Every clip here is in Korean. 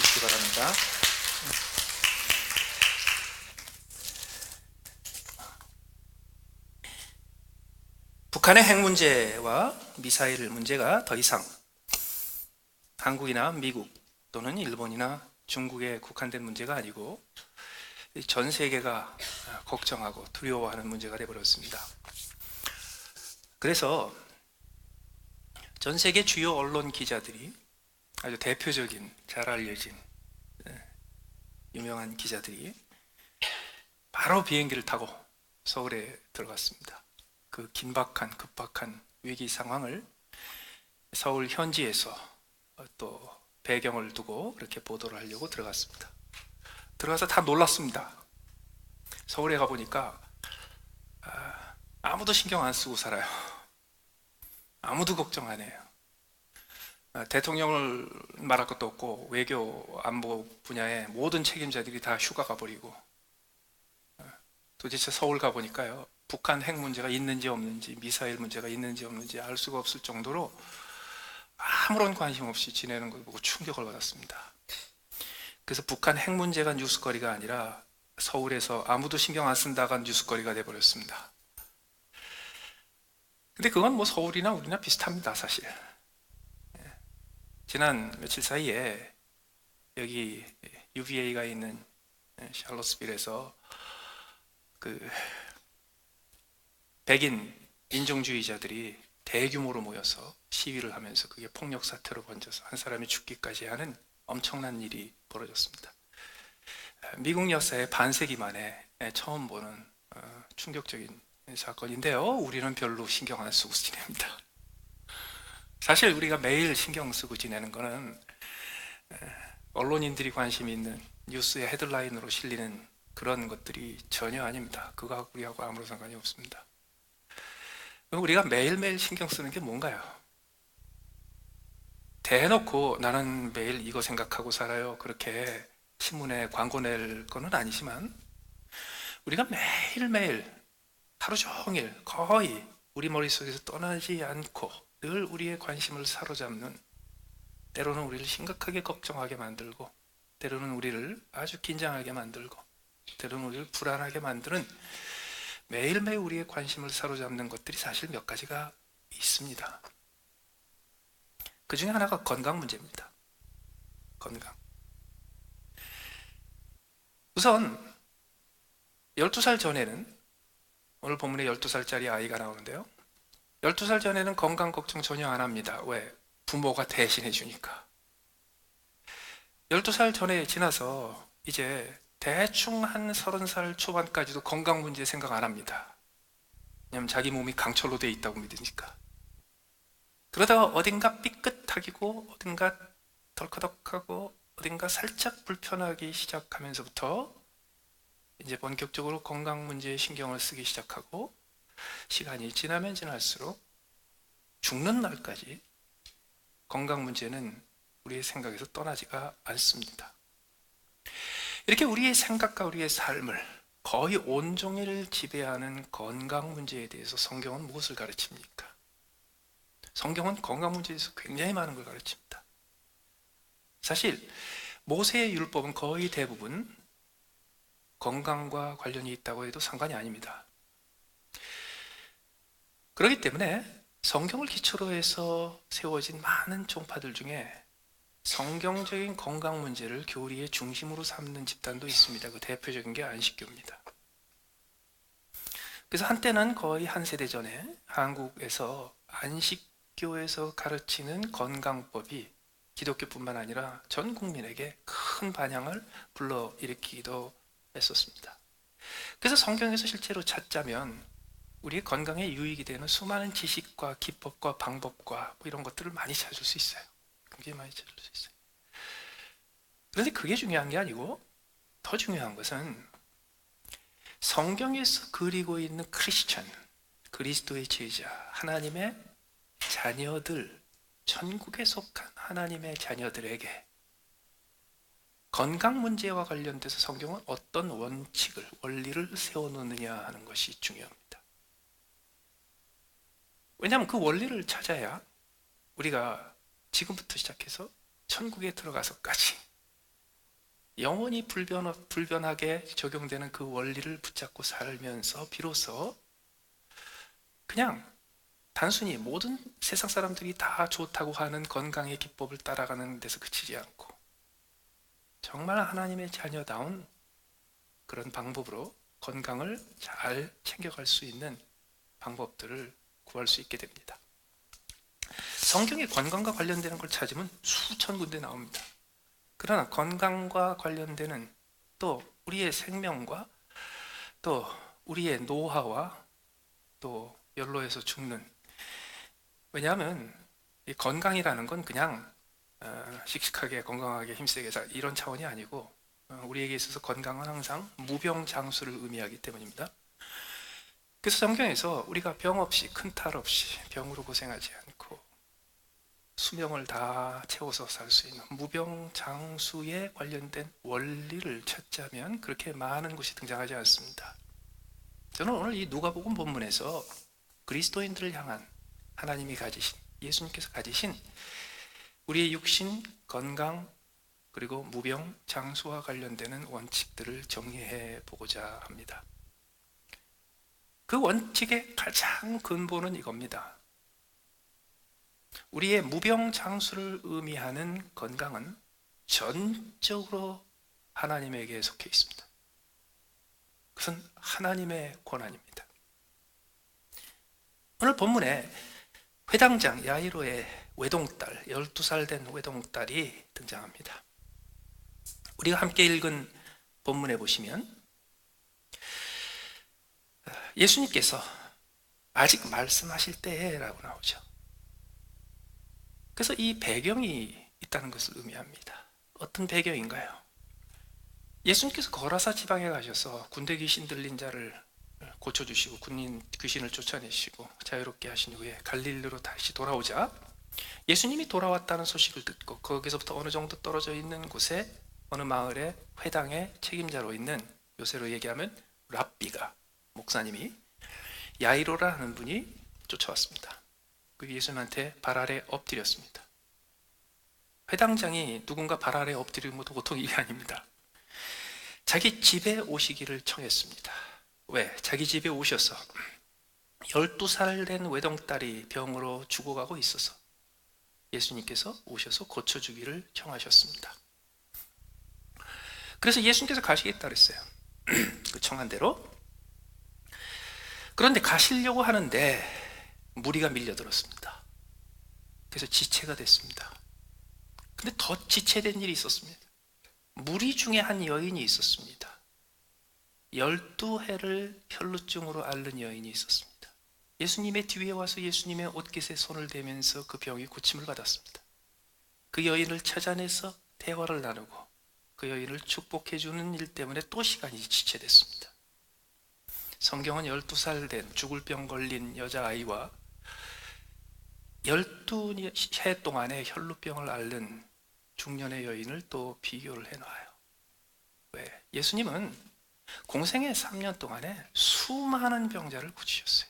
주시기 바랍니다. 북한의 핵 문제와 미사일 문제가 더 이상 한국이나 미국 또는 일본이나 중국에 국한된 문제가 아니고 전 세계가 걱정하고 두려워하는 문제가 되어버렸습니다. 그래서 전 세계 주요 언론 기자들이 아주 대표적인 잘 알려진 유명한 기자들이 바로 비행기를 타고 서울에 들어갔습니다. 그 긴박한 급박한 위기 상황을 서울 현지에서 또 배경을 두고 그렇게 보도를 하려고 들어갔습니다. 들어가서 다 놀랐습니다. 서울에 가보니까 아무도 신경 안 쓰고 살아요. 아무도 걱정 안 해요. 대통령을 말할 것도 없고 외교 안보 분야의 모든 책임자들이 다 휴가 가버리고, 도대체 서울 가보니까요, 북한 핵 문제가 있는지 없는지, 미사일 문제가 있는지 없는지 알 수가 없을 정도로 아무런 관심 없이 지내는 걸 보고 충격을 받았습니다. 그래서 북한 핵 문제가 뉴스거리가 아니라 서울에서 아무도 신경 안 쓴다가 뉴스거리가 돼버렸습니다. 근데 그건 뭐 서울이나 우리나 비슷합니다, 사실. 지난 며칠 사이에 여기 UVA가 있는 샬롯스빌에서 그 백인 인종주의자들이 대규모로 모여서 시위를 하면서 그게 폭력 사태로 번져서 한 사람이 죽기까지 하는 엄청난 일이 벌어졌습니다. 미국 역사의 반세기 만에 처음 보는 충격적인 사건인데요, 우리는 별로 신경 안 쓰고 지냅니다. 사실 우리가 매일 신경 쓰고 지내는 거는 언론인들이 관심이 있는 뉴스의 헤드라인으로 실리는 그런 것들이 전혀 아닙니다. 그거 우리하고 아무런 상관이 없습니다. 우리가 매일매일 신경 쓰는 게 뭔가요? 대놓고 나는 매일 이거 생각하고 살아요, 그렇게 신문에 광고 낼 거는 아니지만, 우리가 매일매일 하루 종일 거의 우리 머릿속에서 떠나지 않고 늘 우리의 관심을 사로잡는, 때로는 우리를 심각하게 걱정하게 만들고, 때로는 우리를 아주 긴장하게 만들고, 때로는 우리를 불안하게 만드는 매일매일 우리의 관심을 사로잡는 것들이 사실 몇 가지가 있습니다. 그 중에 하나가 건강 문제입니다. 건강. 우선 12살 전에는, 오늘 본문에 12살짜리 아이가 나오는데요, 12살 전에는 건강 걱정 전혀 안 합니다. 왜? 부모가 대신해 주니까. 12살 전에 지나서 이제 대충 한 30살 초반까지도 건강 문제 생각 안 합니다. 왜냐하면 자기 몸이 강철로 되어 있다고 믿으니까. 그러다가 어딘가 삐끗하기고, 어딘가 덜커덕하고, 어딘가 살짝 불편하기 시작하면서부터 이제 본격적으로 건강 문제에 신경을 쓰기 시작하고, 시간이 지나면 지날수록 죽는 날까지 건강 문제는 우리의 생각에서 떠나지가 않습니다. 이렇게 우리의 생각과 우리의 삶을 거의 온종일 지배하는 건강 문제에 대해서 성경은 무엇을 가르칩니까? 성경은 건강 문제에 대해서 굉장히 많은 걸 가르칩니다. 사실 모세의 율법은 거의 대부분 건강과 관련이 있다고 해도 상관이 아닙니다. 그렇기 때문에 성경을 기초로 해서 세워진 많은 종파들 중에 성경적인 건강 문제를 교리의 중심으로 삼는 집단도 있습니다. 그 대표적인 게 안식교입니다. 그래서 한때는 거의 한 세대 전에 한국에서 안식교에서 가르치는 건강법이 기독교뿐만 아니라 전 국민에게 큰 반향을 불러일으키기도 했었습니다. 그래서 성경에서 실제로 찾자면 우리의 건강에 유익이 되는 수많은 지식과 기법과 방법과 뭐 이런 것들을 많이 찾을 수 있어요. 굉장히 많이 찾을 수 있어요. 그런데 그게 중요한 게 아니고, 더 중요한 것은 성경에서 그리고 있는 크리스천, 그리스도의 제자, 하나님의 자녀들, 천국에 속한 하나님의 자녀들에게 건강 문제와 관련돼서 성경은 어떤 원칙을, 원리를 세워놓느냐 하는 것이 중요합니다. 왜냐하면 그 원리를 찾아야 우리가 지금부터 시작해서 천국에 들어가서까지 영원히 불변하게 적용되는 그 원리를 붙잡고 살면서 비로소 그냥 단순히 모든 세상 사람들이 다 좋다고 하는 건강의 기법을 따라가는 데서 그치지 않고 정말 하나님의 자녀다운 그런 방법으로 건강을 잘 챙겨갈 수 있는 방법들을 구할 수 있게 됩니다. 성경에 건강과 관련되는 걸 찾으면 수천 군데 나옵니다. 그러나 건강과 관련되는 또 우리의 생명과 또 우리의 노화와 또 연로해서 죽는, 왜냐하면 이 건강이라는 건 그냥 씩씩하게 건강하게 힘세게 이런 차원이 아니고 우리에게 있어서 건강은 항상 무병장수를 의미하기 때문입니다. 그래서 성경에서 우리가 병 없이 큰 탈 없이 병으로 고생하지 않고 수명을 다 채워서 살 수 있는 무병장수에 관련된 원리를 찾자면 그렇게 많은 것이 등장하지 않습니다. 저는 오늘 이 누가복음 본문에서 그리스도인들을 향한 하나님이 가지신, 예수님께서 가지신 우리의 육신, 건강, 그리고 무병장수와 관련되는 원칙들을 정리해 보고자 합니다. 그 원칙의 가장 근본은 이겁니다. 우리의 무병장수를 의미하는 건강은 전적으로 하나님에게 속해 있습니다. 그것은 하나님의 권한입니다. 오늘 본문에 회당장 야이로의 외동딸, 12살 된 외동딸이 등장합니다. 우리가 함께 읽은 본문에 보시면 예수님께서 아직 말씀하실 때라고 나오죠. 그래서 이 배경이 있다는 것을 의미합니다. 어떤 배경인가요? 예수님께서 거라사 지방에 가셔서 군대 귀신 들린 자를 고쳐주시고 군인 귀신을 쫓아내시고 자유롭게 하신 후에 갈릴리로 다시 돌아오자 예수님이 돌아왔다는 소식을 듣고 거기서부터 어느 정도 떨어져 있는 곳에 어느 마을의 회당의 책임자로 있는, 요새로 얘기하면 랍비가, 목사님이, 야이로라 하는 분이 쫓아왔습니다. 그 예수님한테 발 아래 엎드렸습니다. 회당장이 누군가 발 아래 엎드리는 것도 보통 일이 아닙니다. 자기 집에 오시기를 청했습니다. 왜? 자기 집에 오셔서 12살 된 외동딸이 병으로 죽어가고 있어서 예수님께서 오셔서 고쳐주기를 청하셨습니다. 그래서 예수님께서 가시겠다 그랬어요. 그 청한 대로. 그런데 가시려고 하는데 무리가 밀려들었습니다. 그래서 지체가 됐습니다. 근데 더 지체된 일이 있었습니다. 무리 중에 한 여인이 있었습니다. 12해를 혈루증으로 앓는 여인이 있었습니다. 예수님의 뒤에 와서 예수님의 옷깃에 손을 대면서 그 병이 고침을 받았습니다. 그 여인을 찾아내서 대화를 나누고 그 여인을 축복해 주는 일 때문에 또 시간이 지체됐습니다. 성경은 12살 된 죽을 병 걸린 여자아이와 12해 동안의 혈루병을 앓는 중년의 여인을 또 비교를 해놔요. 왜? 예수님은 공생의 3년 동안에 수많은 병자를 고치셨어요.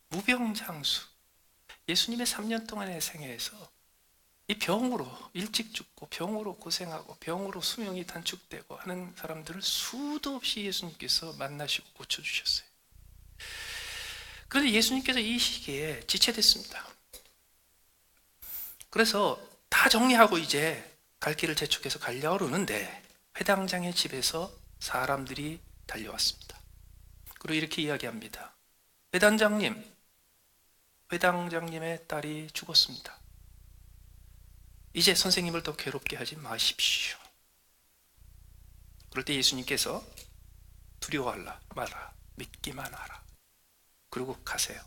무병장수. 예수님의 3년 동안의 생애에서 이 병으로 일찍 죽고 병으로 고생하고 병으로 수명이 단축되고 하는 사람들을 수도 없이 예수님께서 만나시고 고쳐주셨어요. 그런데 예수님께서 이 시기에 지체됐습니다. 그래서 다 정리하고 이제 갈 길을 재촉해서 가려고 그러는데 회당장의 집에서 사람들이 달려왔습니다. 그리고 이렇게 이야기합니다. 회당장님의 딸이 죽었습니다. 이제 선생님을 더 괴롭게 하지 마십시오. 그럴 때 예수님께서 두려워하라 마라, 믿기만 하라. 그리고 가세요.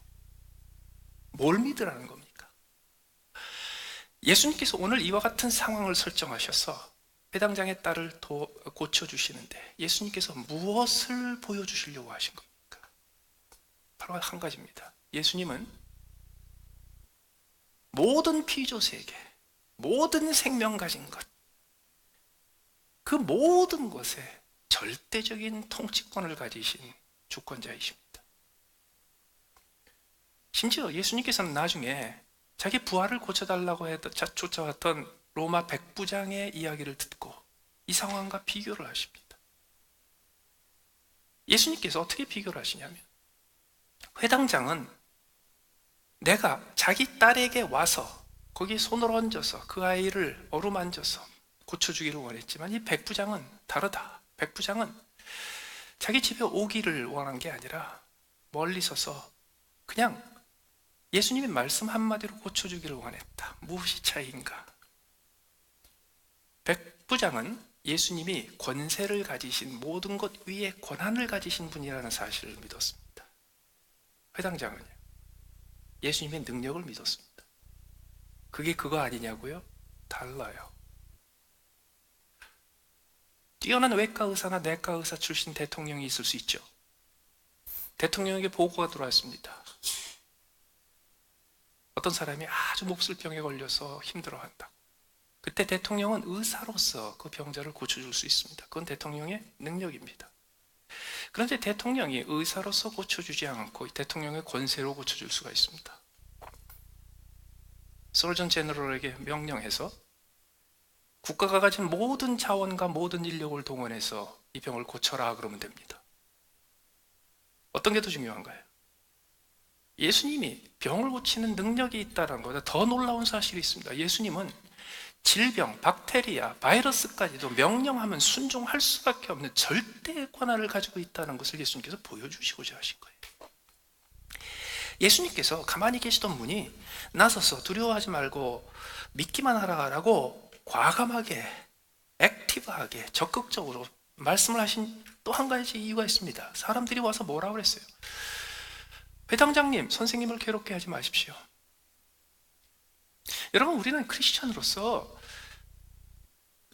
뭘 믿으라는 겁니까? 예수님께서 오늘 이와 같은 상황을 설정하셔서 회당장의 딸을 고쳐주시는데 예수님께서 무엇을 보여주시려고 하신 겁니까? 바로 한 가지입니다. 예수님은 모든 피조세계, 모든 생명 가진 것, 그 모든 것에 절대적인 통치권을 가지신 주권자이십니다. 심지어 예수님께서는 나중에 자기 부하를 고쳐달라고 쫓아왔던 로마 백부장의 이야기를 듣고 이 상황과 비교를 하십니다. 예수님께서 어떻게 비교를 하시냐면, 회당장은 내가 자기 딸에게 와서 거기 손을 얹어서 그 아이를 어루만져서 고쳐주기를 원했지만, 이 백부장은 다르다. 백부장은 자기 집에 오기를 원한 게 아니라 멀리 서서 그냥 예수님의 말씀 한마디로 고쳐주기를 원했다. 무엇이 차이인가? 백부장은 예수님이 권세를 가지신, 모든 것 위에 권한을 가지신 분이라는 사실을 믿었습니다. 회당장은요, 예수님의 능력을 믿었습니다. 그게 그거 아니냐고요? 달라요. 뛰어난 외과 의사나 내과 의사 출신 대통령이 있을 수 있죠. 대통령에게 보고가 들어왔습니다. 어떤 사람이 아주 몹쓸 병에 걸려서 힘들어한다고. 그때 대통령은 의사로서 그 병자를 고쳐줄 수 있습니다. 그건 대통령의 능력입니다. 그런데 대통령이 의사로서 고쳐주지 않고 대통령의 권세로 고쳐줄 수가 있습니다. 서전 제너럴에게 명령해서 국가가 가진 모든 자원과 모든 인력을 동원해서 이 병을 고쳐라 그러면 됩니다. 어떤 게 더 중요한가요? 예수님이 병을 고치는 능력이 있다는 것보다 더 놀라운 사실이 있습니다. 예수님은 질병, 박테리아, 바이러스까지도 명령하면 순종할 수밖에 없는 절대의 권한을 가지고 있다는 것을 예수님께서 보여주시고자 하신 거예요. 예수님께서 가만히 계시던 분이 나서서 두려워하지 말고 믿기만 하라고 과감하게, 액티브하게, 적극적으로 말씀을 하신 또 한 가지 이유가 있습니다. 사람들이 와서 뭐라고 그랬어요? 회당장님, 선생님을 괴롭게 하지 마십시오. 여러분, 우리는 크리스천으로서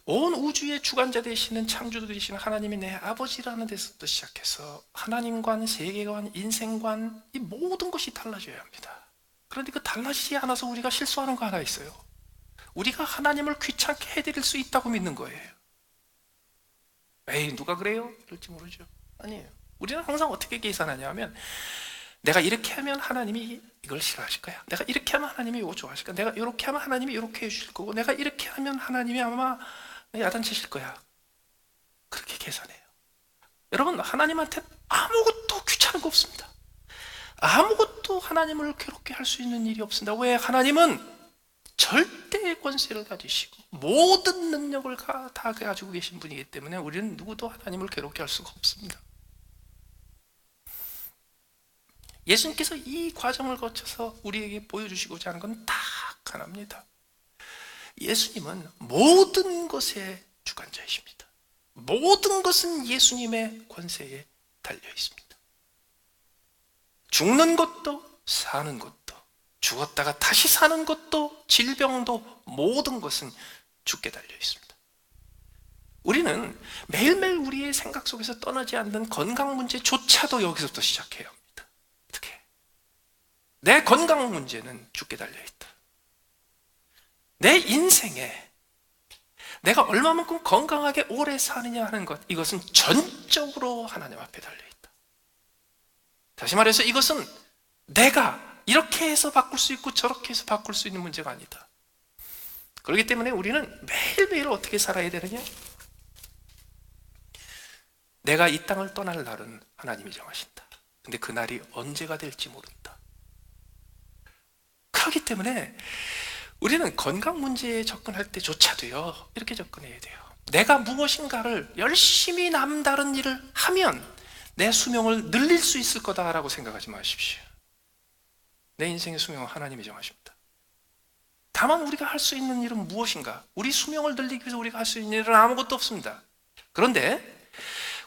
온 우주의 주관자 되시는, 창조주 되시는 하나님이 내 아버지라는 데서부터 시작해서 하나님관, 세계관, 인생관, 이 모든 것이 달라져야 합니다. 그런데 그 달라지지 않아서 우리가 실수하는 거 하나 있어요. 우리가 하나님을 귀찮게 해드릴 수 있다고 믿는 거예요. 에이, 누가 그래요? 그럴지 모르죠. 아니에요. 우리는 항상 어떻게 계산하냐 하면, 내가 이렇게 하면 하나님이 이걸 싫어하실 거야. 내가 이렇게 하면 하나님이 이거 좋아하실 거야. 내가 이렇게 하면 하나님이 이렇게 해주실 거고, 내가 이렇게 하면 하나님이 아마 야단치실 거야. 그렇게 계산해요. 여러분, 하나님한테 아무것도 귀찮은 거 없습니다. 아무것도 하나님을 괴롭게 할 수 있는 일이 없습니다. 왜? 하나님은 절대의 권세를 가지시고 모든 능력을 다 가지고 계신 분이기 때문에 우리는 누구도 하나님을 괴롭게 할 수가 없습니다. 예수님께서 이 과정을 거쳐서 우리에게 보여주시고자 하는 건 딱 하나입니다. 예수님은 모든 것의 주관자이십니다. 모든 것은 예수님의 권세에 달려 있습니다. 죽는 것도 사는 것도, 죽었다가 다시 사는 것도, 질병도, 모든 것은 주께 달려 있습니다. 우리는 매일매일 우리의 생각 속에서 떠나지 않는 건강 문제조차도 여기서부터 시작해야 합니다. 어떻게? 내 건강 문제는 주께 달려 있다. 내 인생에 내가 얼마만큼 건강하게 오래 사느냐 하는 것, 이것은 전적으로 하나님 앞에 달려 있다. 다시 말해서 이것은 내가 이렇게 해서 바꿀 수 있고 저렇게 해서 바꿀 수 있는 문제가 아니다. 그렇기 때문에 우리는 매일매일 어떻게 살아야 되느냐? 내가 이 땅을 떠날 날은 하나님이 정하신다. 근데 그 날이 언제가 될지 모른다. 그렇기 때문에 우리는 건강 문제에 접근할 때조차도요, 이렇게 접근해야 돼요. 내가 무엇인가를 열심히 남다른 일을 하면 내 수명을 늘릴 수 있을 거다라고 생각하지 마십시오. 내 인생의 수명은 하나님이 정하십니다. 다만 우리가 할 수 있는 일은 무엇인가? 우리 수명을 늘리기 위해서 우리가 할 수 있는 일은 아무것도 없습니다. 그런데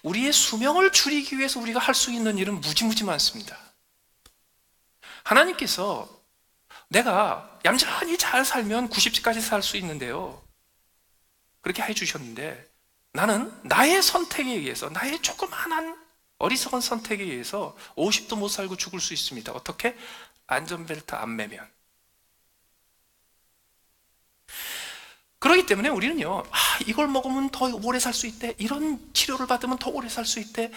우리의 수명을 줄이기 위해서 우리가 할 수 있는 일은 무지무지 많습니다. 하나님께서 내가 얌전히 잘 살면 90세까지 살 수 있는데요, 그렇게 해주셨는데 나는 나의 선택에 의해서, 나의 조그만한 어리석은 선택에 의해서 50도 못 살고 죽을 수 있습니다. 어떻게? 안전벨트 안 매면. 그렇기 때문에 우리는요, 이걸 먹으면 더 오래 살 수 있대, 이런 치료를 받으면 더 오래 살 수 있대,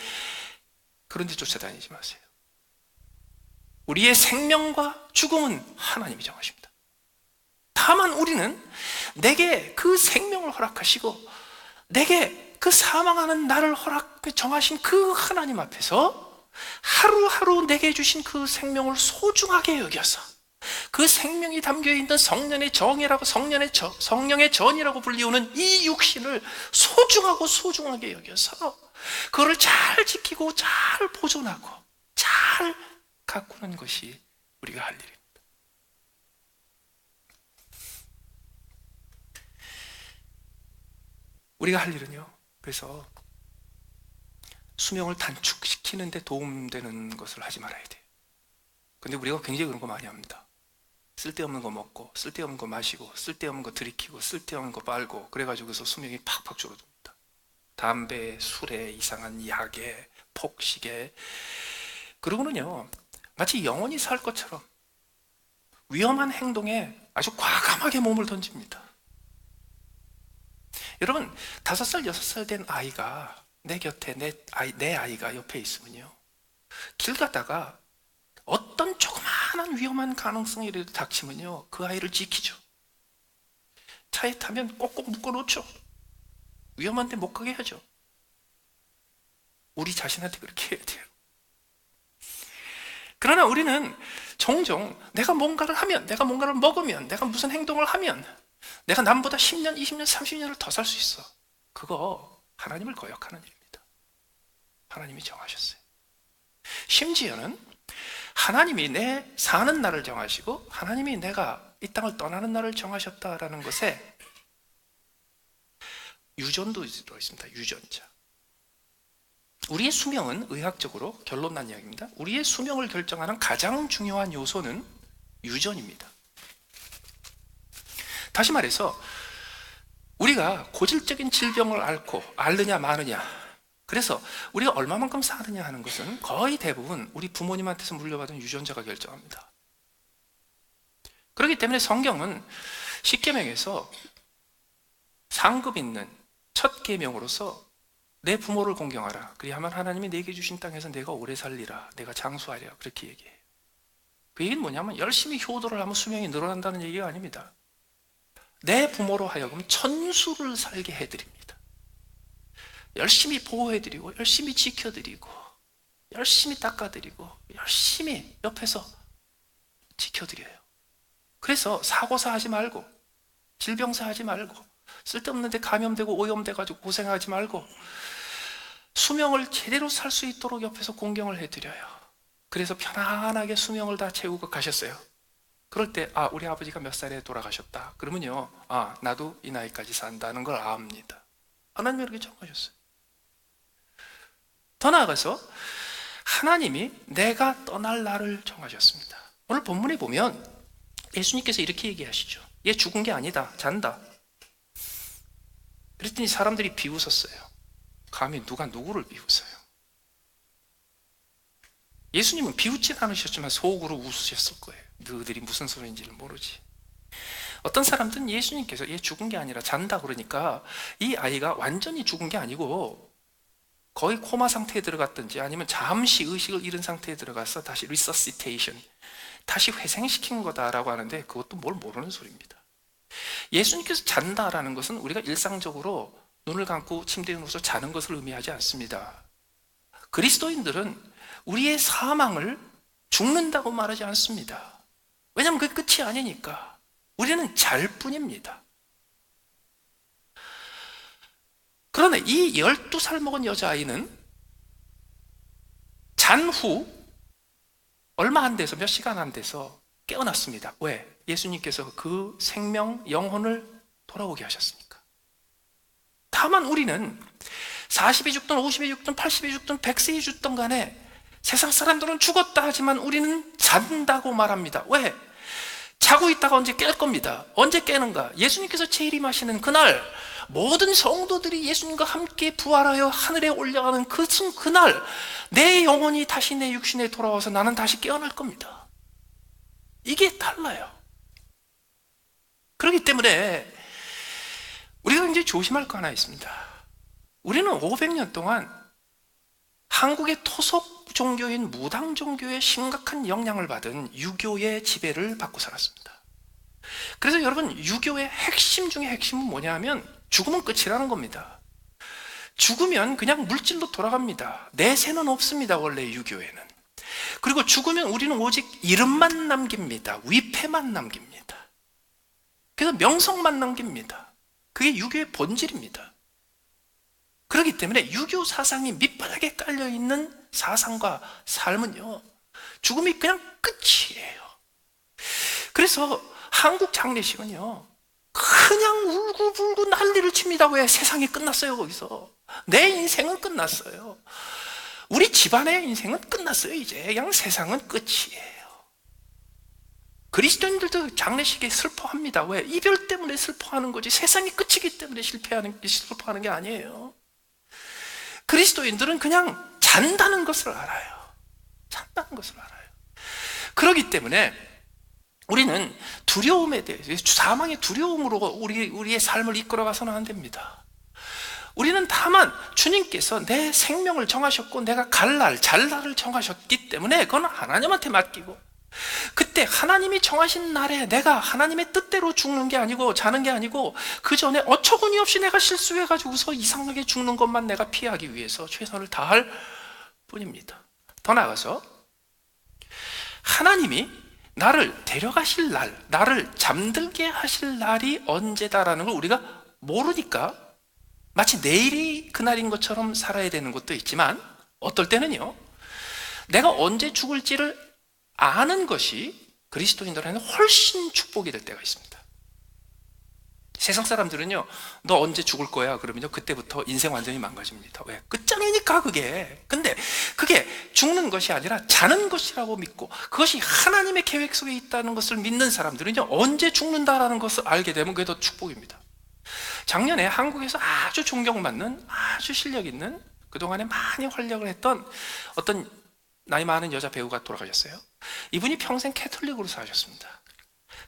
그런 데 쫓아다니지 마세요. 우리의 생명과 죽음은 하나님이 정하십니다. 다만 우리는 내게 그 생명을 허락하시고 내게 그 사망하는 나를 정하신 그 하나님 앞에서 하루하루 내게 주신 그 생명을 소중하게 여겨서 그 생명이 담겨있는 성령의 전이라고 불리우는 이 육신을 소중하게 여겨서 그거를 잘 지키고 잘 보존하고 잘 가꾸는 것이 우리가 할 일입니다. 우리가 할 일은요, 그래서 수명을 단축시키는 데 도움되는 것을 하지 말아야 돼요. 근데 우리가 굉장히 그런 거 많이 합니다. 쓸데없는 거 먹고 쓸데없는 거 마시고 쓸데없는 거 들이키고 쓸데없는 거 빨고 그래가지고 그래서 수명이 팍팍 줄어듭니다. 담배에, 술에, 이상한 약에, 폭식에, 그러고는요 마치 영원히 살 것처럼 위험한 행동에 아주 과감하게 몸을 던집니다. 여러분, 5살, 6살 된 아이가 내 곁에 내 아이가 옆에 있으면요, 길 가다가 어떤 조그마한 위험한 가능성이라도 닥치면요, 그 아이를 지키죠. 차에 타면 꼭꼭 묶어놓죠. 위험한 데 못 가게 하죠. 우리 자신한테 그렇게 해야 돼요. 그러나 우리는 종종 내가 뭔가를 하면, 내가 뭔가를 먹으면, 내가 무슨 행동을 하면 내가 남보다 10년, 20년, 30년을 더 살 수 있어. 그거 하나님을 거역하는 일입니다. 하나님이 정하셨어요. 심지어는 하나님이 내 사는 날을 정하시고 하나님이 내가 이 땅을 떠나는 날을 정하셨다라는 것에 유전도 들어있습니다. 유전자. 우리의 수명은 의학적으로 결론 난 이야기입니다. 우리의 수명을 결정하는 가장 중요한 요소는 유전입니다. 다시 말해서 우리가 고질적인 질병을 앓느냐 마느냐, 그래서 우리가 얼마만큼 사느냐 하는 것은 거의 대부분 우리 부모님한테서 물려받은 유전자가 결정합니다. 그렇기 때문에 성경은 십계명에서 상급 있는 첫 계명으로서 내 부모를 공경하라, 그리하면 하나님이 내게 주신 땅에서 내가 오래 살리라, 내가 장수하리라, 그렇게 얘기해요. 그 얘기는 뭐냐면 열심히 효도를 하면 수명이 늘어난다는 얘기가 아닙니다. 내 부모로 하여금 천수를 살게 해드립니다. 열심히 보호해드리고 열심히 지켜드리고 열심히 닦아드리고 열심히 옆에서 지켜드려요. 그래서 사고사 하지 말고 질병사 하지 말고 쓸데없는 데 감염되고 오염돼가지고 고생하지 말고 수명을 제대로 살 수 있도록 옆에서 공경을 해드려요. 그래서 편안하게 수명을 다 채우고 가셨어요. 그럴 때 우리 아버지가 몇 살에 돌아가셨다 그러면요, 나도 이 나이까지 산다는 걸 압니다. 하나님이 이렇게 정하셨어요. 더 나아가서 하나님이 내가 떠날 날을 정하셨습니다. 오늘 본문에 보면 예수님께서 이렇게 얘기하시죠. 얘 죽은 게 아니다, 잔다. 그랬더니 사람들이 비웃었어요. 감히 누가 누구를 비웃어요? 예수님은 비웃진 않으셨지만 속으로 웃으셨을 거예요. 너희들이 무슨 소리인지를 모르지. 어떤 사람들은 예수님께서 얘 죽은 게 아니라 잔다 그러니까 이 아이가 완전히 죽은 게 아니고 거의 코마 상태에 들어갔든지 아니면 잠시 의식을 잃은 상태에 들어가서 다시 리서시테이션, 다시 회생시킨 거다라고 하는데 그것도 뭘 모르는 소리입니다. 예수님께서 잔다라는 것은 우리가 일상적으로 눈을 감고 침대에 누워서 자는 것을 의미하지 않습니다. 그리스도인들은 우리의 사망을 죽는다고 말하지 않습니다. 왜냐하면 그게 끝이 아니니까. 우리는 잘 뿐입니다. 그러나 이 12살 먹은 여자아이는 잔 후 얼마 안 돼서, 몇 시간 안 돼서 깨어났습니다. 왜? 예수님께서 그 생명, 영혼을 돌아오게 하셨으니까. 다만 우리는 40이 죽든 50이 죽든 80이 죽든 100세이 죽든 간에 세상 사람들은 죽었다 하지만 우리는 잔다고 말합니다. 왜? 자고 있다가 언제 깰 겁니다. 언제 깨는가? 예수님께서 재림하시는 그날 모든 성도들이 예수님과 함께 부활하여 하늘에 올라가는 그날 내 영혼이 다시 내 육신에 돌아와서 나는 다시 깨어날 겁니다. 이게 달라요. 그렇기 때문에 우리가 굉장히 조심할 거 하나 있습니다. 우리는 500년 동안 한국의 토속 종교인 무당 종교의 심각한 영향을 받은 유교의 지배를 받고 살았습니다. 그래서 여러분, 유교의 핵심 중에 핵심은 뭐냐 하면 죽으면 끝이라는 겁니다. 죽으면 그냥 물질로 돌아갑니다. 내세는 없습니다, 원래 유교에는. 그리고 죽으면 우리는 오직 이름만 남깁니다. 위패만 남깁니다. 그래서 명성만 남깁니다. 그게 유교의 본질입니다. 그렇기 때문에 유교 사상이 밑바닥에 깔려있는 사상과 삶은요, 죽음이 그냥 끝이에요. 그래서 한국 장례식은요, 그냥 울고불고 난리를 칩니다. 왜? 세상이 끝났어요. 거기서 내 인생은 끝났어요. 우리 집안의 인생은 끝났어요. 이제 그냥 세상은 끝이에요. 그리스도인들도 장례식에 슬퍼합니다. 왜? 이별 때문에 슬퍼하는 거지 세상이 끝이기 때문에 슬퍼하는 게 아니에요. 그리스도인들은 그냥 잔다는 것을 알아요. 잔다는 것을 알아요. 그렇기 때문에 우리는 두려움에 대해서, 사망의 두려움으로 우리의 삶을 이끌어가서는 안 됩니다. 우리는 다만 주님께서 내 생명을 정하셨고 내가 갈 날, 잘 날을 정하셨기 때문에 그건 하나님한테 맡기고, 그때 하나님이 정하신 날에 내가 하나님의 뜻대로 죽는 게 아니고 자는 게 아니고, 그 전에 어처구니 없이 내가 실수해가지고서 이상하게 죽는 것만 내가 피하기 위해서 최선을 다할 뿐입니다. 더 나아가서 하나님이 나를 데려가실 날, 나를 잠들게 하실 날이 언제다라는 걸 우리가 모르니까 마치 내일이 그날인 것처럼 살아야 되는 것도 있지만, 어떨 때는요, 내가 언제 죽을지를 아는 것이 그리스도인들에게는 훨씬 축복이 될 때가 있습니다. 세상 사람들은요, 너 언제 죽을 거야? 그러면요, 그때부터 인생 완전히 망가집니다. 왜? 끝장이니까 그게. 근데 그게 죽는 것이 아니라 자는 것이라고 믿고 그것이 하나님의 계획 속에 있다는 것을 믿는 사람들은요, 언제 죽는다라는 것을 알게 되면 그게 더 축복입니다. 작년에 한국에서 아주 존경받는, 아주 실력 있는, 그동안에 많이 활약을 했던 어떤 나이 많은 여자 배우가 돌아가셨어요. 이분이 평생 캐톨릭으로 사셨습니다.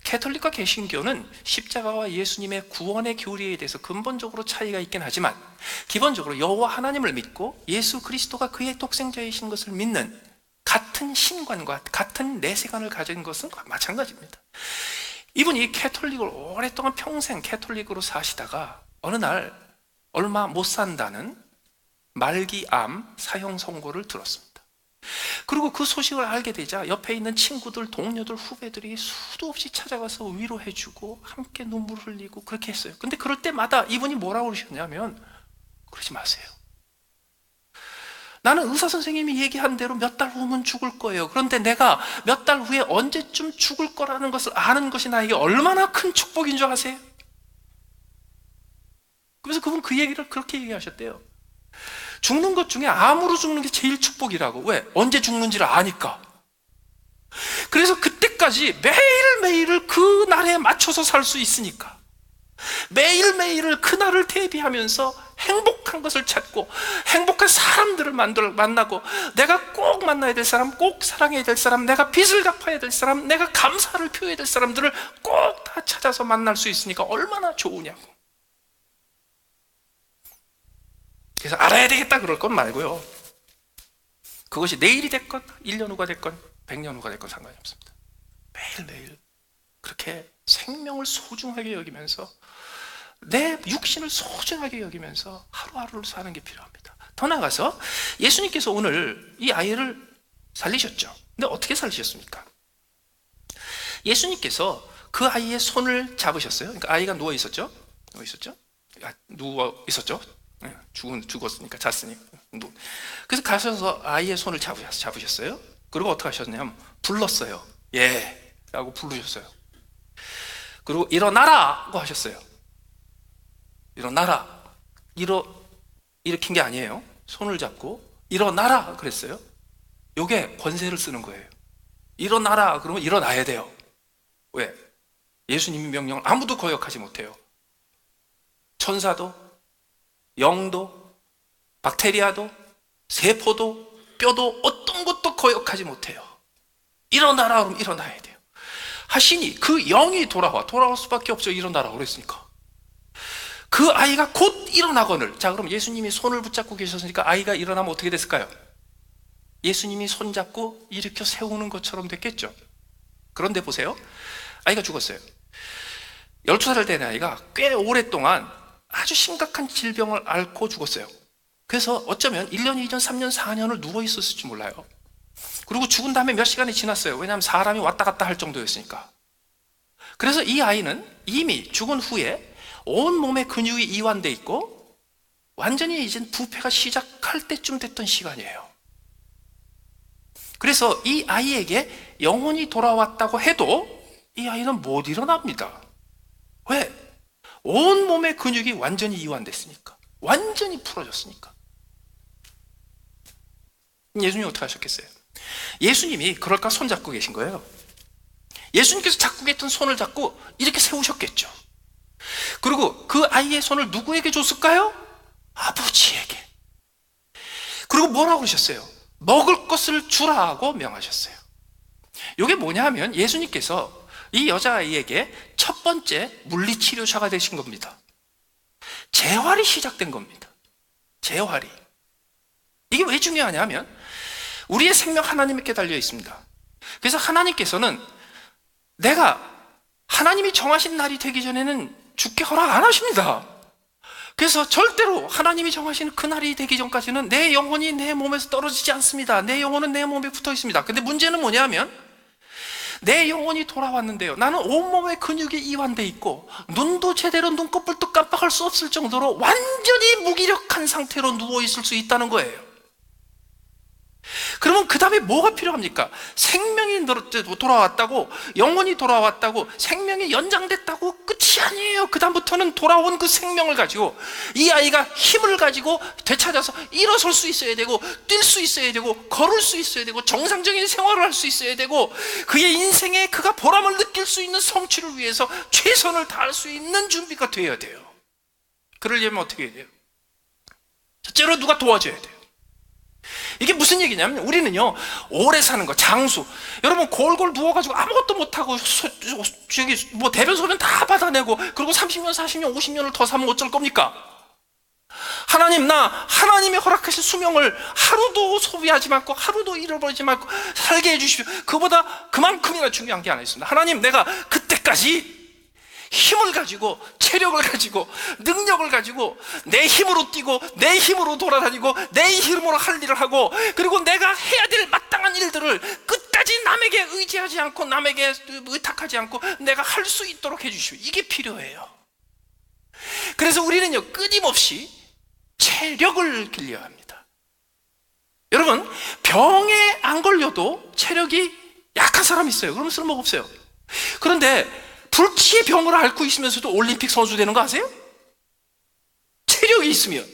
캐톨릭과 개신교는 십자가와 예수님의 구원의 교리에 대해서 근본적으로 차이가 있긴 하지만, 기본적으로 여호와 하나님을 믿고 예수 그리스도가 그의 독생자이신 것을 믿는 같은 신관과 같은 내세관을 가진 것은 마찬가지입니다. 이분이 캐톨릭을 오랫동안 평생 캐톨릭으로 사시다가 어느 날 얼마 못 산다는 말기암 사형 선고를 들었습니다. 그리고 그 소식을 알게 되자 옆에 있는 친구들, 동료들, 후배들이 수도 없이 찾아가서 위로해주고 함께 눈물 흘리고 그렇게 했어요. 근데 그럴 때마다 이분이 뭐라고 그러셨냐면, 그러지 마세요. 나는 의사 선생님이 얘기한 대로 몇 달 후면 죽을 거예요. 그런데 내가 몇 달 후에 언제쯤 죽을 거라는 것을 아는 것이 나에게 얼마나 큰 축복인 줄 아세요? 그래서 그분 그 얘기를 그렇게 얘기하셨대요. 죽는 것 중에 암으로 죽는 게 제일 축복이라고. 왜? 언제 죽는지를 아니까. 그래서 그때까지 매일매일을 그 날에 맞춰서 살 수 있으니까, 매일매일을 그날을 대비하면서 행복한 것을 찾고 행복한 사람들을 만나고, 내가 꼭 만나야 될 사람, 꼭 사랑해야 될 사람, 내가 빚을 갚아야 될 사람, 내가 감사를 표해야 될 사람들을 꼭 다 찾아서 만날 수 있으니까 얼마나 좋으냐고. 그래서 알아야 되겠다 그럴 건 말고요, 그것이 내일이 됐건 1년 후가 됐건 100년 후가 됐건 상관이 없습니다. 매일매일 그렇게 생명을 소중하게 여기면서, 내 육신을 소중하게 여기면서 하루하루를 사는 게 필요합니다. 더 나아가서 예수님께서 오늘 이 아이를 살리셨죠. 근데 어떻게 살리셨습니까? 예수님께서 그 아이의 손을 잡으셨어요. 그러니까 아이가 누워 있었죠. 누워 있었죠. 죽었으니까, 잤으니까. 그래서 가셔서 아이의 손을 잡으셨어요. 그리고 어떻게 하셨냐면 불렀어요. 예 라고 부르셨어요. 그리고 일어나라고 하셨어요. 일어나라. 일으킨 게 아니에요. 손을 잡고 일어나라 그랬어요. 요게 권세를 쓰는 거예요. 일어나라 그러면 일어나야 돼요. 왜? 예수님의 명령을 아무도 거역하지 못해요. 천사도, 영도, 박테리아도, 세포도, 뼈도 어떤 것도 거역하지 못해요. 일어나라 그러면 일어나야 돼요. 하시니 그 영이 돌아올 수밖에 없죠. 일어나라 그랬으니까. 그 아이가 곧 일어나거늘. 자, 그럼 예수님이 손을 붙잡고 계셨으니까 아이가 일어나면 어떻게 됐을까요? 예수님이 손잡고 일으켜 세우는 것처럼 됐겠죠. 그런데 보세요, 아이가 죽었어요. 12살 된 아이가 꽤 오랫동안 아주 심각한 질병을 앓고 죽었어요. 그래서 어쩌면 1년, 2년, 3년, 4년을 누워 있었을지 몰라요. 그리고 죽은 다음에 몇 시간이 지났어요. 왜냐하면 사람이 왔다 갔다 할 정도였으니까. 그래서 이 아이는 이미 죽은 후에 온몸에 근육이 이완돼 있고 완전히 이제 부패가 시작할 때쯤 됐던 시간이에요. 그래서 이 아이에게 영혼이 돌아왔다고 해도 이 아이는 못 일어납니다. 왜? 온몸의 근육이 완전히 이완됐으니까, 완전히 풀어졌으니까. 예수님이 어떻게 하셨겠어요? 예수님이 그럴까 손잡고 계신 거예요. 예수님께서 잡고 계셨던 손을 잡고 이렇게 세우셨겠죠. 그리고 그 아이의 손을 누구에게 줬을까요? 아버지에게. 그리고 뭐라고 그러셨어요? 먹을 것을 주라고 명하셨어요. 이게 뭐냐 하면 예수님께서 이 여자아이에게 첫 번째 물리치료사가 되신 겁니다. 재활이 시작된 겁니다. 재활이. 이게 왜 중요하냐면 우리의 생명 하나님께 달려 있습니다. 그래서 하나님께서는 내가 하나님이 정하신 날이 되기 전에는 죽게 허락 안 하십니다. 그래서 절대로 하나님이 정하시는 그 날이 되기 전까지는 내 영혼이 내 몸에서 떨어지지 않습니다. 내 영혼은 내 몸에 붙어 있습니다. 근데 문제는 뭐냐면 내 영혼이 돌아왔는데요, 나는 온몸에 근육이 이완돼 있고 눈도 제대로 눈꺼풀도 깜빡할 수 없을 정도로 완전히 무기력한 상태로 누워있을 수 있다는 거예요. 그러면 그 다음에 뭐가 필요합니까? 생명이 돌아왔다고, 영혼이 돌아왔다고, 생명이 연장됐다고 끝이 아니에요. 그 다음부터는 돌아온 그 생명을 가지고 이 아이가 힘을 가지고 되찾아서 일어설 수 있어야 되고, 뛸 수 있어야 되고, 걸을 수 있어야 되고, 정상적인 생활을 할 수 있어야 되고, 그의 인생에 그가 보람을 느낄 수 있는 성취를 위해서 최선을 다할 수 있는 준비가 되어야 돼요. 그러려면 어떻게 해야 돼요? 첫째로 누가 도와줘야 돼요. 이게 무슨 얘기냐면 우리는요, 오래 사는 거, 장수. 여러분 골골 누워가지고 아무것도 못하고 저기 뭐 대변 소변 다 받아내고 그리고 30년, 40년, 50년을 더 사면 어쩔 겁니까? 하나님, 나 하나님이 허락하신 수명을 하루도 소비하지 말고 하루도 잃어버리지 말고 살게 해주십시오. 그보다 그만큼이나 중요한 게 하나 있습니다. 하나님, 내가 그때까지 힘을 가지고, 체력을 가지고, 능력을 가지고 내 힘으로 뛰고 내 힘으로 돌아다니고 내 힘으로 할 일을 하고, 그리고 내가 해야 될 마땅한 일들을 끝까지 남에게 의지하지 않고 남에게 의탁하지 않고 내가 할 수 있도록 해주시오. 이게 필요해요. 그래서 우리는요, 끊임없이 체력을 길러야 합니다. 여러분, 병에 안 걸려도 체력이 약한 사람이 있어요. 그러면 쓸모가 없어요. 그런데 불치의 병을 앓고 있으면서도 올림픽 선수 되는 거 아세요? 체력이 있으면.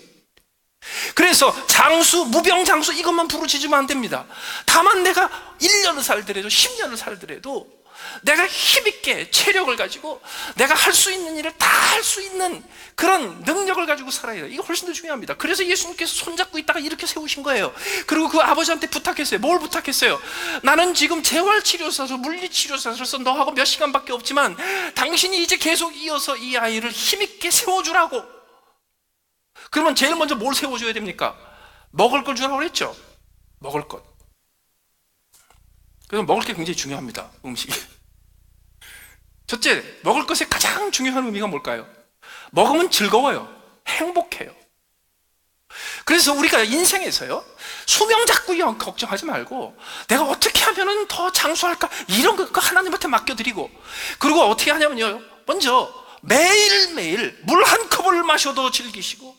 그래서 장수, 무병장수 이것만 부르짖으면 안 됩니다. 다만 내가 1년을 살더라도 10년을 살더라도 내가 힘있게 체력을 가지고 내가 할 수 있는 일을 다 할 수 있는 그런 능력을 가지고 살아야 돼요. 이거 훨씬 더 중요합니다. 그래서 예수님께서 손잡고 있다가 이렇게 세우신 거예요. 그리고 그 아버지한테 부탁했어요. 뭘 부탁했어요? 나는 지금 재활치료사로, 물리치료사로서 너하고 몇 시간밖에 없지만 당신이 이제 계속 이어서 이 아이를 힘있게 세워주라고. 그러면 제일 먼저 뭘 세워줘야 됩니까? 먹을 걸 주라고 했죠. 먹을 것. 그래서 먹을 게 굉장히 중요합니다. 음식이. 첫째, 먹을 것의 가장 중요한 의미가 뭘까요? 먹으면 즐거워요. 행복해요. 그래서 우리가 인생에서요, 수명 잡고 걱정하지 말고 내가 어떻게 하면 더 장수할까, 이런 거 하나님한테 맡겨드리고, 그리고 어떻게 하냐면요, 먼저 매일매일 물 한 컵을 마셔도 즐기시고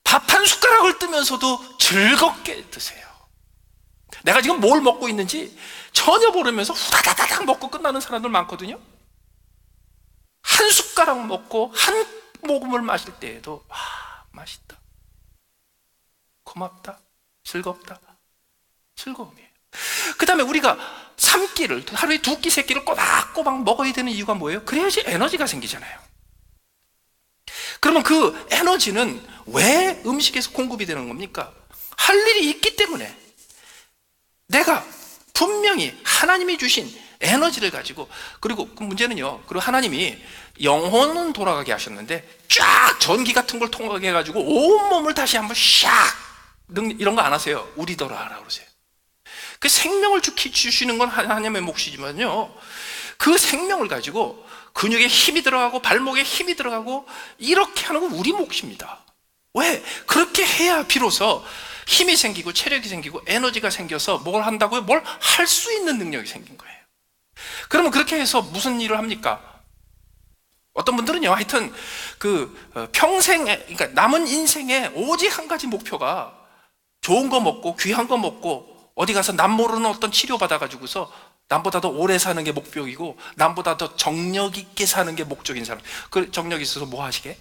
밥 한 숟가락을 뜨면서도 즐겁게 드세요. 내가 지금 뭘 먹고 있는지 전혀 모르면서 후다다다닥 먹고 끝나는 사람들 많거든요. 한 숟가락 먹고 한 모금을 마실 때에도 와, 맛있다, 고맙다, 즐겁다, 즐거움이에요. 그 다음에 우리가 3끼를, 하루에 2끼, 3끼를 꼬박꼬박 먹어야 되는 이유가 뭐예요? 그래야지 에너지가 생기잖아요. 그러면 그 에너지는 왜 음식에서 공급이 되는 겁니까? 할 일이 있기 때문에. 내가 분명히 하나님이 주신 에너지를 가지고, 그리고 그 문제는요, 그리고 하나님이 영혼은 돌아가게 하셨는데 쫙 전기 같은 걸 통하게 해가지고 온몸을 다시 한번 샥, 이런 거 안 하세요. 우리더러 하라 그러세요. 그 생명을 주시는 건 하나님의 몫이지만요, 그 생명을 가지고 근육에 힘이 들어가고 발목에 힘이 들어가고 이렇게 하는 건 우리 몫입니다. 왜? 그렇게 해야 비로소 힘이 생기고 체력이 생기고 에너지가 생겨서 뭘 한다고요? 뭘 할 수 있는 능력이 생긴 거예요. 그러면 그렇게 해서 무슨 일을 합니까? 어떤 분들은요, 하여튼 평생에, 그러니까 남은 인생에 오직 한 가지 목표가 좋은 거 먹고 귀한 거 먹고 어디 가서 남 모르는 어떤 치료 받아가지고서 남보다 더 오래 사는 게 목표이고 남보다 더 정력 있게 사는 게 목적인 사람. 그 정력 있어서 뭐 하시게?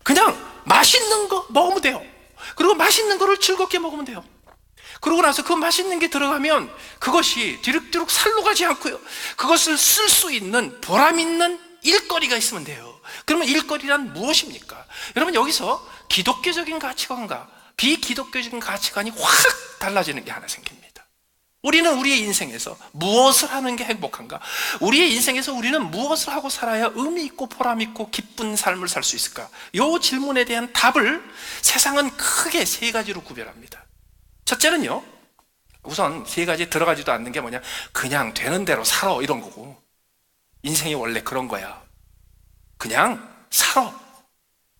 그냥 맛있는 거 먹으면 돼요. 그리고 맛있는 거를 즐겁게 먹으면 돼요. 그러고 나서 그 맛있는 게 들어가면 그것이 뒤룩뒤룩 살로 가지 않고요, 그것을 쓸 수 있는 보람 있는 일거리가 있으면 돼요. 그러면 일거리란 무엇입니까? 여러분, 여기서 기독교적인 가치관과 비기독교적인 가치관이 확 달라지는 게 하나 생깁니다. 우리는 우리의 인생에서 무엇을 하는 게 행복한가? 우리의 인생에서 우리는 무엇을 하고 살아야 의미 있고 보람 있고 기쁜 삶을 살 수 있을까? 이 질문에 대한 답을 세상은 크게 세 가지로 구별합니다. 첫째는요, 우선 세 가지에 들어가지도 않는 게 뭐냐? 그냥 되는 대로 살아, 이런 거고. 인생이 원래 그런 거야. 그냥 살아.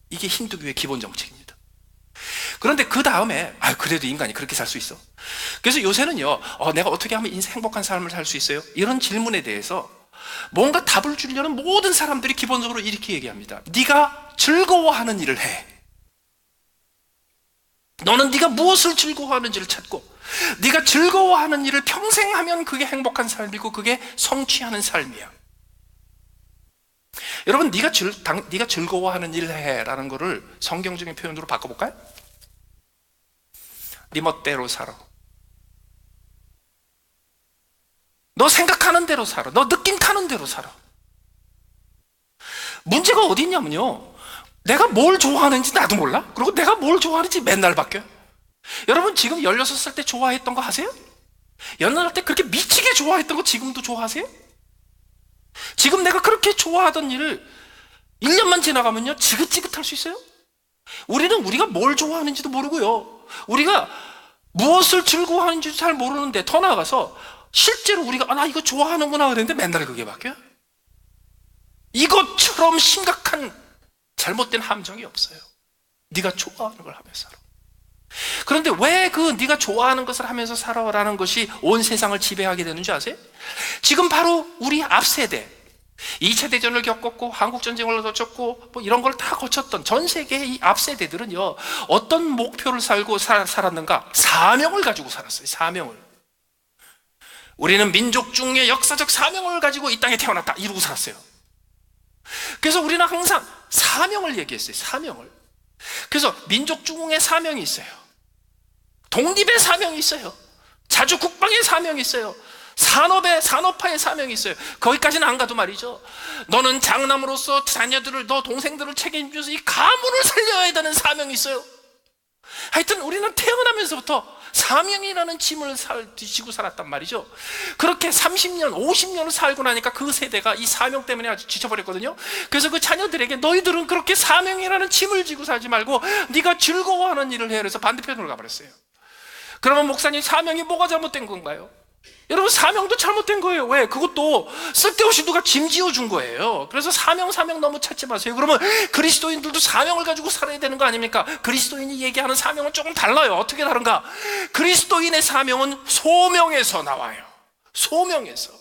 이게 힌두교의 기본 정책입니다. 그런데 그 다음에 그래도 인간이 그렇게 살 수 있어. 그래서 요새는요, 내가 어떻게 하면 인생 행복한 삶을 살 수 있어요? 이런 질문에 대해서 뭔가 답을 주려는 모든 사람들이 기본적으로 이렇게 얘기합니다. 네가 즐거워하는 일을 해. 너는 네가 무엇을 즐거워하는지를 찾고 네가 즐거워하는 일을 평생 하면 그게 행복한 삶이고 그게 성취하는 삶이야. 여러분, 네가 즐거워하는 일을 해라는 거를 성경적인 표현으로 바꿔볼까요? 네 멋대로 살아. 너 생각하는 대로 살아. 너 느낌 타는 대로 살아. 문제가 어디 있냐면요, 내가 뭘 좋아하는지 나도 몰라. 그리고 내가 뭘 좋아하는지 맨날 바뀌어요. 여러분, 지금 16살 때 좋아했던 거 하세요? 16살 때 그렇게 미치게 좋아했던 거 지금도 좋아하세요? 지금 내가 그렇게 좋아하던 일을 1년만 지나가면요, 지긋지긋할 수 있어요? 우리가 뭘 좋아하는지도 모르고요, 우리가 무엇을 즐거워하는지도 잘 모르는데, 더 나아가서 실제로 우리가 나 이거 좋아하는구나 그랬는데 맨날 그게 바뀌어요. 이것처럼 심각한 잘못된 함정이 없어요. 네가 좋아하는 걸 하면서 살아. 그런데 왜 네가 좋아하는 것을 하면서 살아라는 것이 온 세상을 지배하게 되는 줄 아세요? 지금 바로 우리 앞세대, 2차 대전을 겪었고 한국전쟁을 거쳤고 뭐 이런 걸 다 거쳤던 전 세계의 이 앞세대들은요, 어떤 목표를 살았는가? 사명을 가지고 살았어요. 사명을. 우리는 민족 중에 역사적 사명을 가지고 이 땅에 태어났다, 이러고 살았어요. 그래서 우리는 항상 사명을 얘기했어요. 사명을. 그래서 민족 중흥의 사명이 있어요. 독립의 사명이 있어요. 자주 국방의 사명이 있어요. 산업화의 사명이 있어요. 거기까지는 안 가도 말이죠, 너는 장남으로서 자녀들을, 너 동생들을 책임져서 이 가문을 살려야 되는 사명이 있어요. 하여튼 우리는 태어나면서부터 사명이라는 짐을 지고 살았단 말이죠. 그렇게 30년, 50년을 살고 나니까 그 세대가 이 사명 때문에 아주 지쳐버렸거든요. 그래서 그 자녀들에게 너희들은 그렇게 사명이라는 짐을 지고 살지 말고 네가 즐거워하는 일을 해, 그래서 반대편으로 가버렸어요. 그러면 목사님, 사명이 뭐가 잘못된 건가요? 여러분, 사명도 잘못된 거예요. 왜? 그것도 쓸데없이 누가 짐 지어준 거예요. 그래서 사명 너무 찾지 마세요. 그러면 그리스도인들도 사명을 가지고 살아야 되는 거 아닙니까? 그리스도인이 얘기하는 사명은 조금 달라요. 어떻게 다른가? 그리스도인의 사명은 소명에서 나와요. 소명에서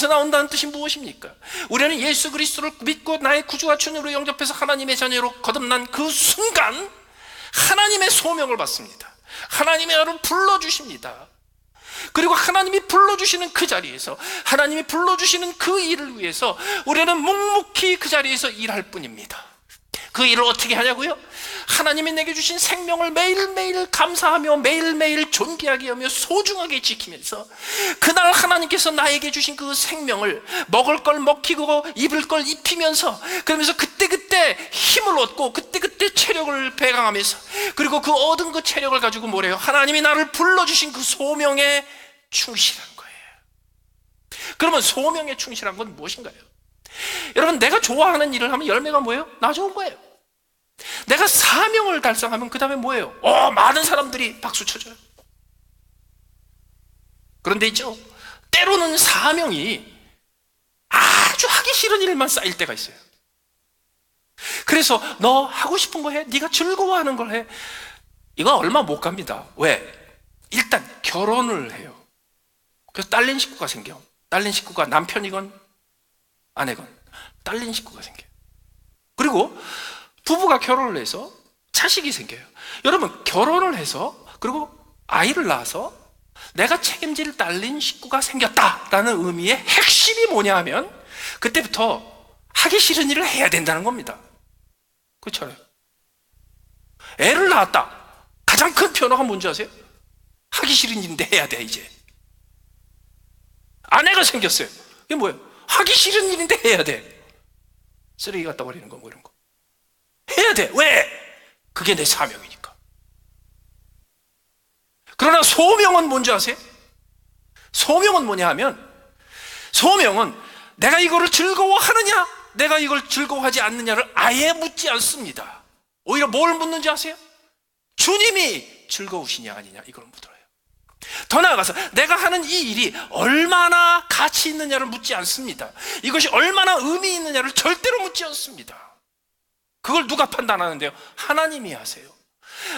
나온다는 뜻이 무엇입니까? 우리는 예수 그리스도를 믿고 나의 구주와 주님으로 영접해서 하나님의 자녀로 거듭난 그 순간 하나님의 소명을 받습니다. 하나님이 나를 불러주십니다. 그리고 하나님이 불러주시는 그 자리에서, 하나님이 불러주시는 그 일을 위해서 우리는 묵묵히 그 자리에서 일할 뿐입니다. 그 일을 어떻게 하냐고요? 하나님이 내게 주신 생명을 매일매일 감사하며 매일매일 존귀하게 여며 소중하게 지키면서 그날 하나님께서 나에게 주신 그 생명을 먹을 걸 먹히고 입을 걸 입히면서, 그러면서 그때그때 힘을 얻고 그때그때 체력을 배강하면서, 그리고 그 얻은 그 체력을 가지고 뭐래요? 하나님이 나를 불러주신 그 소명에 충실한 거예요. 그러면 소명에 충실한 건 무엇인가요? 여러분, 내가 좋아하는 일을 하면 열매가 뭐예요? 나 좋은 거예요. 내가 사명을 달성하면 그 다음에 뭐예요? 많은 사람들이 박수 쳐줘요. 그런데 있죠, 때로는 사명이 아주 하기 싫은 일만 쌓일 때가 있어요. 그래서 너 하고 싶은 거 해. 네가 즐거워하는 걸 해. 이거 얼마 못 갑니다. 왜? 일단 결혼을 해요. 그래서 딸린 식구가 생겨. 딸린 식구가 남편이건 아내건 딸린 식구가 생겨요. 그리고 부부가 결혼을 해서 자식이 생겨요. 여러분, 결혼을 해서 그리고 아이를 낳아서 내가 책임질 딸린 식구가 생겼다라는 의미의 핵심이 뭐냐 하면 그때부터 하기 싫은 일을 해야 된다는 겁니다. 그렇잖아요. 애를 낳았다. 가장 큰 변화가 뭔지 아세요? 하기 싫은 일인데 해야 돼. 이제 아내가 생겼어요. 이게 뭐예요? 하기 싫은 일인데 해야 돼. 쓰레기 갖다 버리는 거 뭐 이런 거 해야 돼. 왜? 그게 내 사명이니까. 그러나 소명은 뭔지 아세요? 소명은 뭐냐 하면 소명은 내가 이거를 즐거워하느냐 내가 이걸 즐거워하지 않느냐를 아예 묻지 않습니다. 오히려 뭘 묻는지 아세요? 주님이 즐거우시냐 아니냐 이걸 묻어요. 더 나아가서 내가 하는 이 일이 얼마나 가치 있느냐를 묻지 않습니다. 이것이 얼마나 의미 있느냐를 절대로 묻지 않습니다. 그걸 누가 판단하는데요? 하나님이 하세요.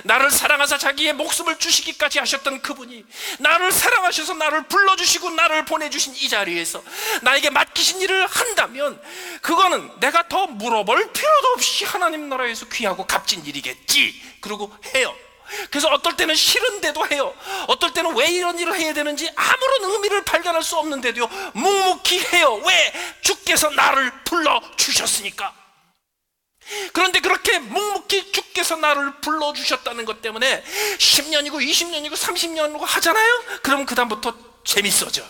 나를 사랑하사 자기의 목숨을 주시기까지 하셨던 그분이 나를 사랑하셔서 나를 불러주시고 나를 보내주신 이 자리에서 나에게 맡기신 일을 한다면 그거는 내가 더 물어볼 필요도 없이 하나님 나라에서 귀하고 값진 일이겠지. 그리고 해요. 그래서 어떨 때는 싫은데도 해요. 어떨 때는 왜 이런 일을 해야 되는지 아무런 의미를 발견할 수 없는데도 묵묵히 해요. 왜? 주께서 나를 불러주셨으니까. 그런데 그렇게 묵묵히 주께서 나를 불러주셨다는 것 때문에 10년이고 20년이고 30년이고 하잖아요? 그럼 그 다음부터 재밌어져.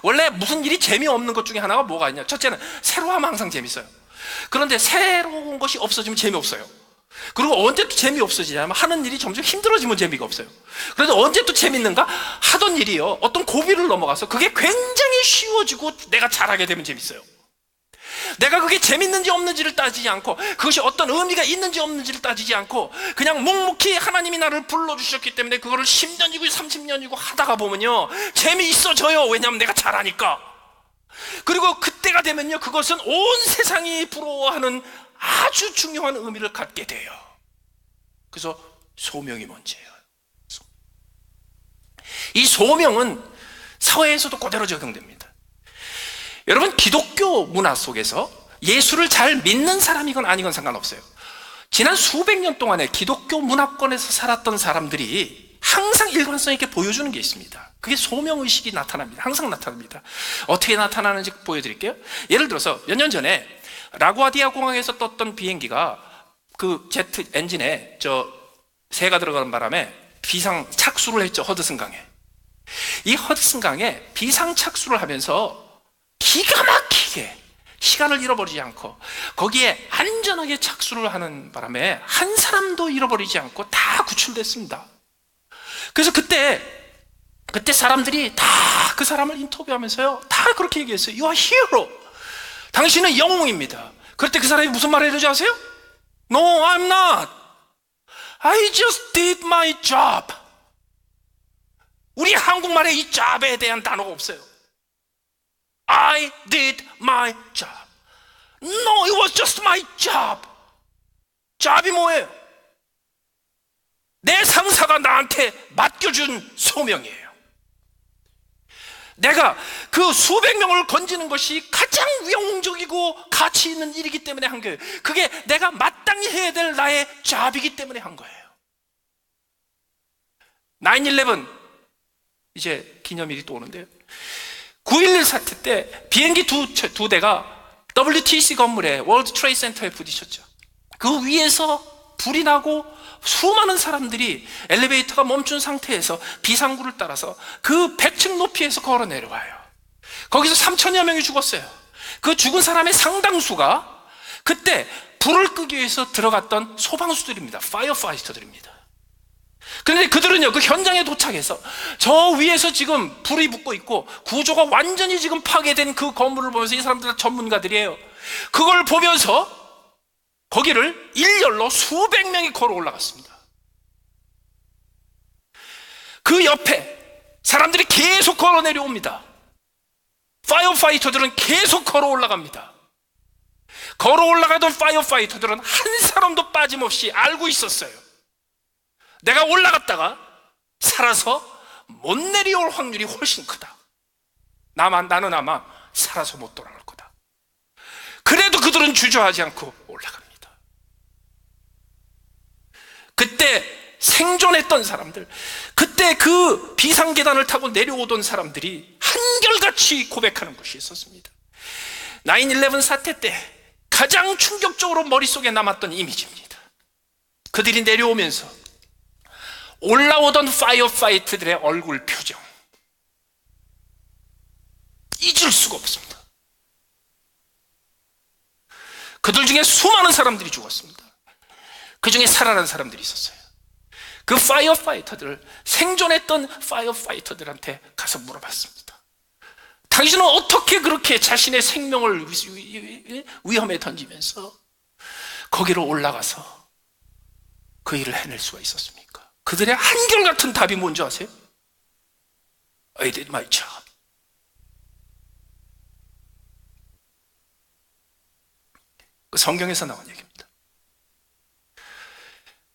원래 무슨 일이 재미없는 것 중에 하나가 뭐가 있냐? 첫째는 새로하면 항상 재밌어요. 그런데 새로운 것이 없어지면 재미없어요. 그리고 언제 또 재미없어지냐면 하는 일이 점점 힘들어지면 재미가 없어요. 그래서 언제 또 재밌는가? 하던 일이요 어떤 고비를 넘어가서 그게 굉장히 쉬워지고 내가 잘하게 되면 재밌어요. 내가 그게 재밌는지 없는지를 따지지 않고 그것이 어떤 의미가 있는지 없는지를 따지지 않고 그냥 묵묵히 하나님이 나를 불러주셨기 때문에 그거를 10년이고 30년이고 하다가 보면요 재미있어져요. 왜냐하면 내가 잘하니까. 그리고 그때가 되면요 그것은 온 세상이 부러워하는 아주 중요한 의미를 갖게 돼요. 그래서 소명이 뭔지예요. 이 소명은 사회에서도 그대로 적용됩니다. 여러분, 기독교 문화 속에서 예수를 잘 믿는 사람이건 아니건 상관없어요. 지난 수백 년 동안에 기독교 문화권에서 살았던 사람들이 항상 일관성 있게 보여주는 게 있습니다. 그게 소명의식이 나타납니다. 항상 나타납니다. 어떻게 나타나는지 보여드릴게요. 예를 들어서 몇 년 전에 라구아디아 공항에서 떴던 비행기가 그 제트 엔진에 새가 들어가는 바람에 비상 착수를 했죠. 허드슨강에. 이 허드슨강에 비상 착수를 하면서 기가 막히게 시간을 잃어버리지 않고 거기에 안전하게 착수를 하는 바람에 한 사람도 잃어버리지 않고 다 구출됐습니다. 그래서 그때 사람들이 다 그 사람을 인터뷰하면서요 다 그렇게 얘기했어요. You are hero. 당신은 영웅입니다. 그럴 때 그 사람이 무슨 말을 해주지 아세요? No, I'm not. I just did my job. 우리 한국말에 이 job에 대한 단어가 없어요. I did my job. No, it was just my job. job이 뭐예요? 내 상사가 나한테 맡겨준 소명이에요. 내가 그 수백 명을 건지는 것이 가장 영웅적이고 가치 있는 일이기 때문에 한 거예요. 그게 내가 마땅히 해야 될 나의 job이기 때문에 한 거예요. 9/11 이제 기념일이 또 오는데요. 9.11 사태 때 비행기 두 대가 WTC 건물에 월드 트레이드 센터에 부딪혔죠. 그 위에서 불이 나고 수많은 사람들이 엘리베이터가 멈춘 상태에서 비상구를 따라서 그 100층 높이에서 걸어 내려와요. 거기서 3천여 명이 죽었어요. 그 죽은 사람의 상당수가 그때 불을 끄기 위해서 들어갔던 소방수들입니다. 파이어파이터들입니다. 그런데 그들은요 그 현장에 도착해서 저 위에서 지금 불이 붙고 있고 구조가 완전히 지금 파괴된 그 건물을 보면서 이 사람들은 전문가들이에요. 그걸 보면서 거기를 일렬로 수백 명이 걸어 올라갔습니다. 그 옆에 사람들이 계속 걸어 내려옵니다. 파이어파이터들은 계속 걸어 올라갑니다. 걸어 올라가던 파이어파이터들은 한 사람도 빠짐없이 알고 있었어요. 내가 올라갔다가 살아서 못 내려올 확률이 훨씬 크다. 나는 아마 살아서 못 돌아갈 거다. 그래도 그들은 주저하지 않고 올라갑니다. 그때 생존했던 사람들, 그때 그 비상계단을 타고 내려오던 사람들이 한결같이 고백하는 것이 있었습니다. 9/11 사태 때 가장 충격적으로 머릿속에 남았던 이미지입니다. 그들이 내려오면서 올라오던 파이어파이터들의 얼굴 표정, 잊을 수가 없습니다. 그들 중에 수많은 사람들이 죽었습니다. 그 중에 살아난 사람들이 있었어요. 그 파이어파이터들, 생존했던 파이어파이터들한테 가서 물어봤습니다. 당신은 어떻게 그렇게 자신의 생명을 위험에 던지면서 거기로 올라가서 그 일을 해낼 수가 있었습니까? 그들의 한결같은 답이 뭔지 아세요? I did my job. 그 성경에서 나온 얘기입니다.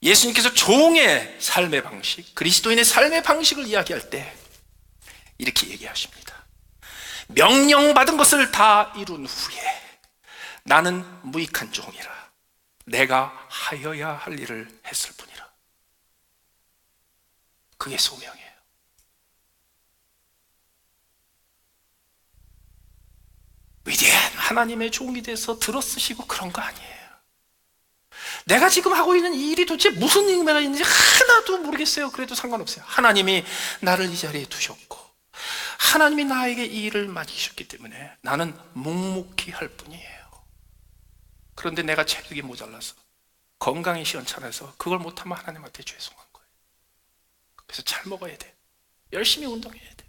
예수님께서 종의 삶의 방식, 그리스도인의 삶의 방식을 이야기할 때 이렇게 얘기하십니다. 명령받은 것을 다 이룬 후에 나는 무익한 종이라, 내가 하여야 할 일을 했을 뿐이라. 그게 소명이에요. 위대한 하나님의 종이 돼서 들어쓰시고 그런 거 아니에요. 내가 지금 하고 있는 이 일이 도대체 무슨 의미가 있는지 하나도 모르겠어요. 그래도 상관없어요. 하나님이 나를 이 자리에 두셨고 하나님이 나에게 이 일을 맡기셨기 때문에 나는 묵묵히 할 뿐이에요. 그런데 내가 체력이 모자라서, 건강이 시원찮아서 그걸 못하면 하나님한테 죄송한 거예요. 그래서 잘 먹어야 돼. 열심히 운동해야 돼.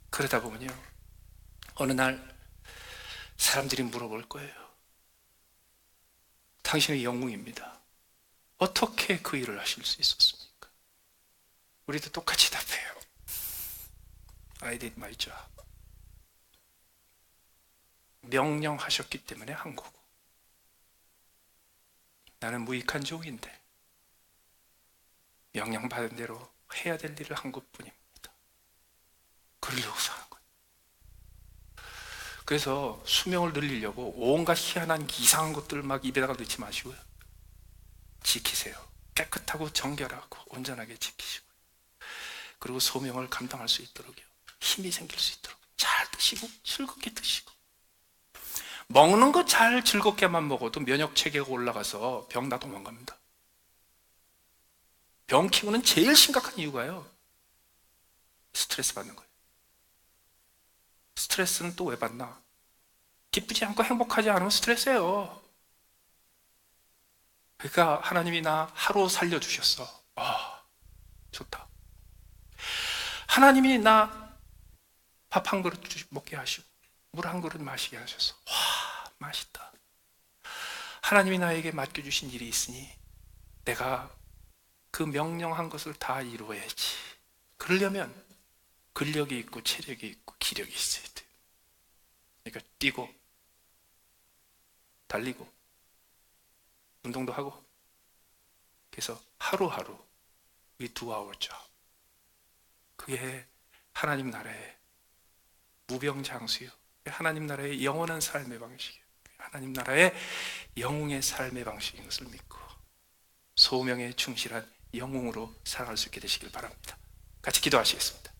그러다 보면요, 어느 날 사람들이 물어볼 거예요. 당신의 영웅입니다. 어떻게 그 일을 하실 수 있었습니까? 우리도 똑같이 답해요. I did my job. 명령하셨기 때문에 한 거고, 나는 무익한 종인데 명령받은 대로 해야 될 일을 한 것뿐입니다. 그러려고 사는 거예요. 그래서 수명을 늘리려고 온갖 희한한 이상한 것들 막 입에다가 넣지 마시고요, 지키세요. 깨끗하고 정결하고 온전하게 지키시고, 그리고 소명을 감당할 수 있도록요, 힘이 생길 수 있도록 잘 드시고 즐겁게 드시고, 먹는 거 잘 즐겁게만 먹어도 면역 체계가 올라가서 병 다 도망갑니다. 병 키우는 제일 심각한 이유가요, 스트레스 받는 거예요. 스트레스는 또 왜 받나? 기쁘지 않고 행복하지 않으면 스트레스예요. 그러니까 하나님이 나 하루 살려주셨어. 좋다. 하나님이 나 밥 한 그릇 먹게 하시고 물 한 그릇 마시게 하셔서 맛있다. 하나님이 나에게 맡겨주신 일이 있으니 내가 그 명령한 것을 다 이루어야지. 그러려면 근력이 있고 체력이 있고 기력이 있어야 돼요. 그러니까 뛰고 달리고 운동도 하고, 그래서 하루하루 we do our job. 그게 하나님 나라의 무병장수요, 하나님 나라의 영원한 삶의 방식이에요. 하나님 나라의 영웅의 삶의 방식인 것을 믿고 소명에 충실한 영웅으로 살아갈 수 있게 되시길 바랍니다. 같이 기도하시겠습니다.